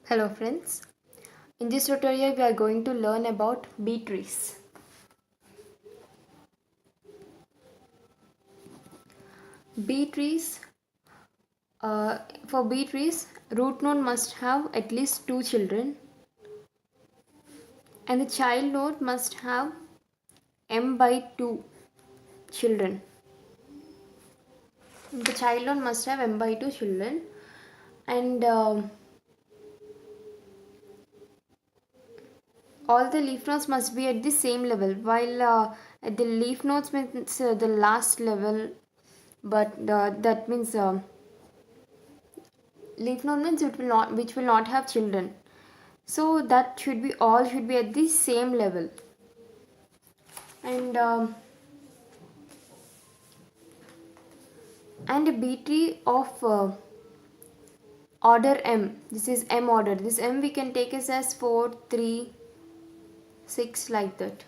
Hello friends, in this tutorial we are going to learn about B trees. B trees, for B trees, root node must have at least 2 children and the child node must have m by 2 children. The child node must have m by 2 children and all the leaf nodes must be at the same level, while at the leaf nodes means the last level, but that means leaf node means which will not have children, so that should be at the same level. And a B tree of order m, this is m order, this m we can take as 4, 3, 6 like that.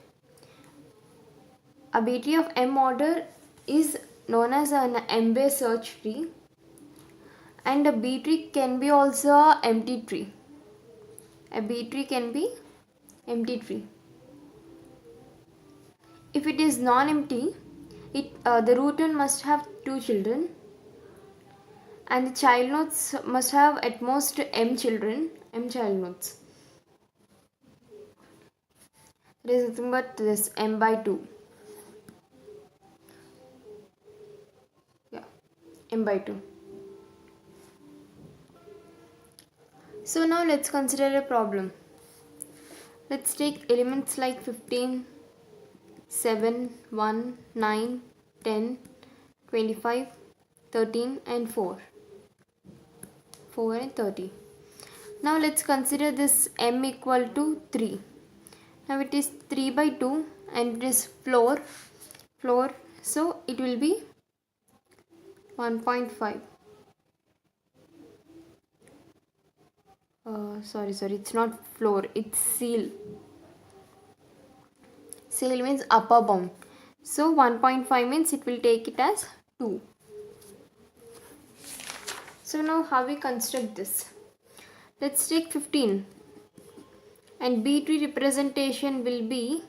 A B tree of m order is known as an m-based search tree, and a B tree can be also an empty tree. A B tree can be empty tree. If it is non-empty, the root node must have 2 children and the child nodes must have at most m child nodes. There is nothing but this m by 2. Yeah, m by 2. So now let's consider a problem. Let's take elements like 15, 7, 1, 9, 10, 25, 13 and 4 and 30. Now let's consider this m equal to 3. Now it is 3 by 2 and it is floor, so it will be 1.5. Sorry, it's not floor, it's seal. Seal means upper bound. So 1.5 means it will take it as 2. So now how we construct this? Let's take 15 and B tree representation will be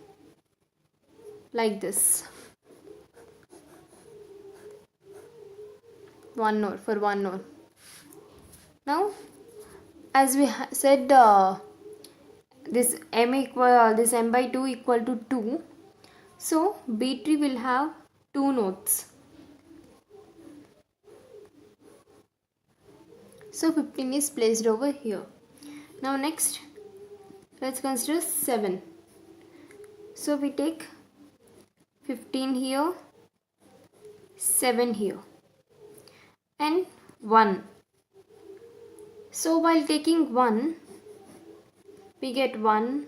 like this. One node. Now as we said, this m by 2 equal to 2, so B tree will have 2 nodes. So 15 is placed over here. Now next let's consider 7. So we take 15 here, 7 here and 1. So while taking 1, we get 1,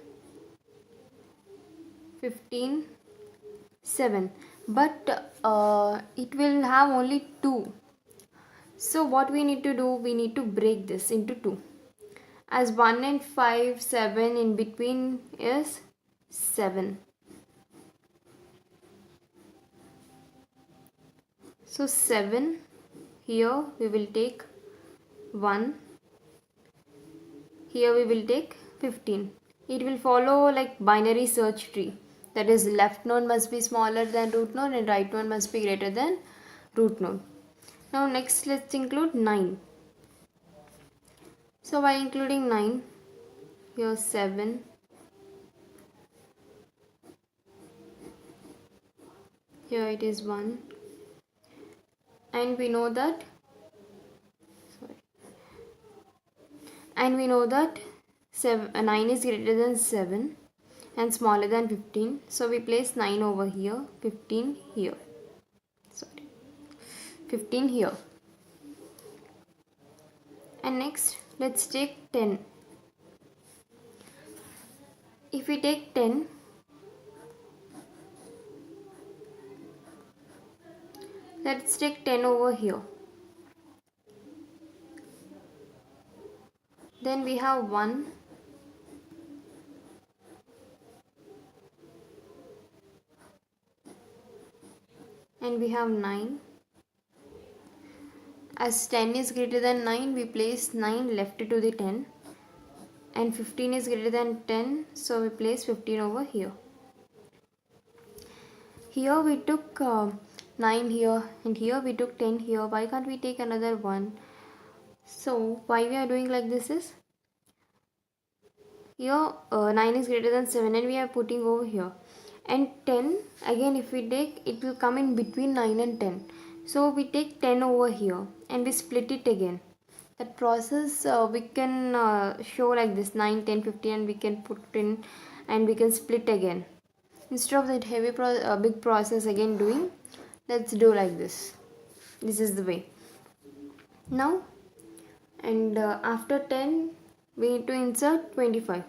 15, 7, but it will have only 2. So what we need to do, we need to break this into 2. As 1 and 5, 7 in between is 7. So 7, here we will take 1. Here we will take 15. It will follow like binary search tree. That is, left node must be smaller than root node and right node must be greater than root node. Now next let's include 9. So by including 9, here 7, here it is 1, and we know that 9 is greater than 7 and smaller than 15. So we place 9 over here, 15 here. 15 here. And next let's take 10. If we take 10, let's take 10 over here. Then we have 1, and we have 9. As 10 is greater than 9, we place 9 left to the 10. and 15 is greater than 10, so we place 15 over here. Here we took 9 here, and here we took 10 here. Why can't we take another 1? So why we are doing like this is, here 9 is greater than 7 and we are putting over here, and 10 again if we take, it will come in between 9 and 10, so we take 10 over here and we split it again. That process we can show like this, 9, 10, 15, and we can put in and we can split again. Instead of that heavy big process again doing, let's do like this. This is the way. Now, and after 10 we need to insert 25.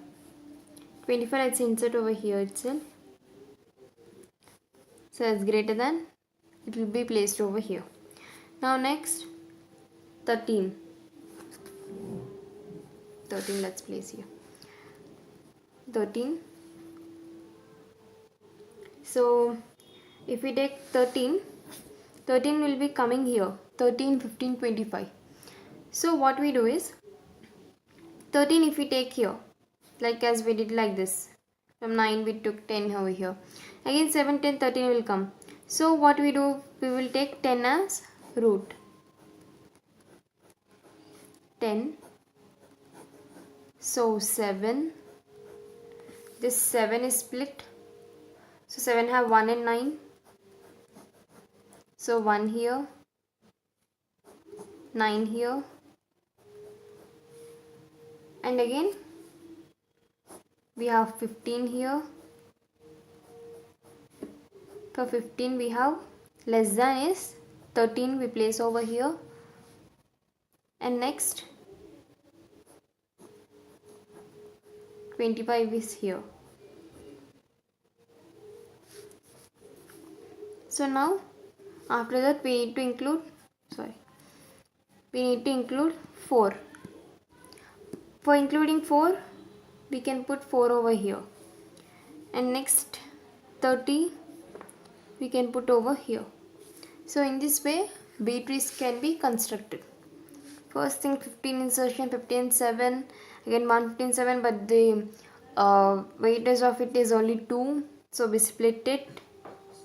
25 let's insert over here itself. So it's greater than, it will be placed over here. Now next 13. 13 let's place here. 13. So if we take 13, 13 will be coming here. 13, 15, 25. So what we do is, 13 if we take here, like as we did like this, from 9 we took 10 over here, again 7, 10, 13 will come. So what we do, we will take 10 as root. 10, so 7, this 7 is split, so 7 have 1 and 9, so 1 here, 9 here, and again we have 15 here. For 15 we have less than is 13, we place over here, and next 25 is here. So now after that we need to include, we need to include 4. For including 4 we can put 4 over here, and next 30 we can put over here. So in this way B trees can be constructed. First thing, 15 insertion, 15, 7, again 1, 15, 7, but the weightage of it is only 2, so we split it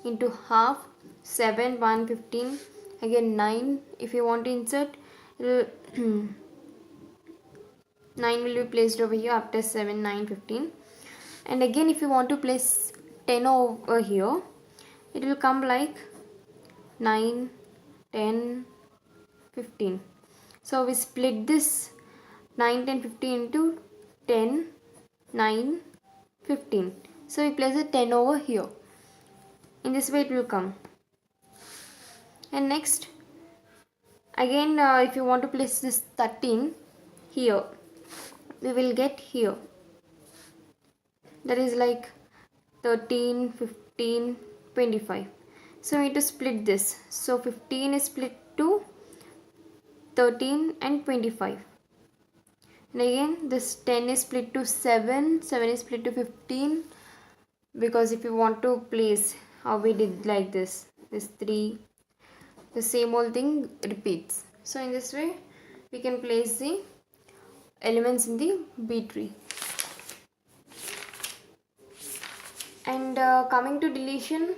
into half. 7, 1, 15, again 9 if you want to insert, 9 will be placed over here after 7, 9, 15, and again if you want to place 10 over here, it will come like 9, 10, 15. So we split this 9, 10, 15 into 10, 9, 15. So we place a 10 over here. In this way it will come. And next, again if you want to place this 13 here, we will get here. That is like 13, 15, 25. So we need to split this. So 15 is split to 13 and 25. And again this 10 is split to 7, 7 is split to 15, because if you want to place how we did like this 3, the same whole thing repeats. So in this way we can place the elements in the B tree. And coming to deletion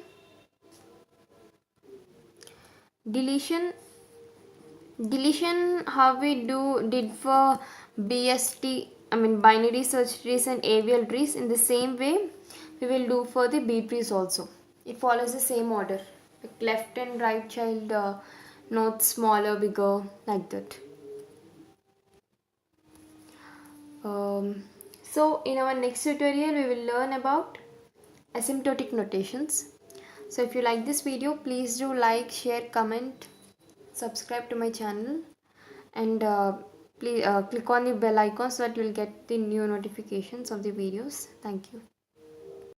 how we did for BST, binary search trees and AVL trees, in the same way we will do for the B trees also. It follows the same order, like left and right child nodes, smaller, bigger, like that. So in our next tutorial we will learn about asymptotic notations. So if you like this video, please do like, share, comment, subscribe to my channel, and please click on the bell icon so that you will get the new notifications of the videos. Thank you.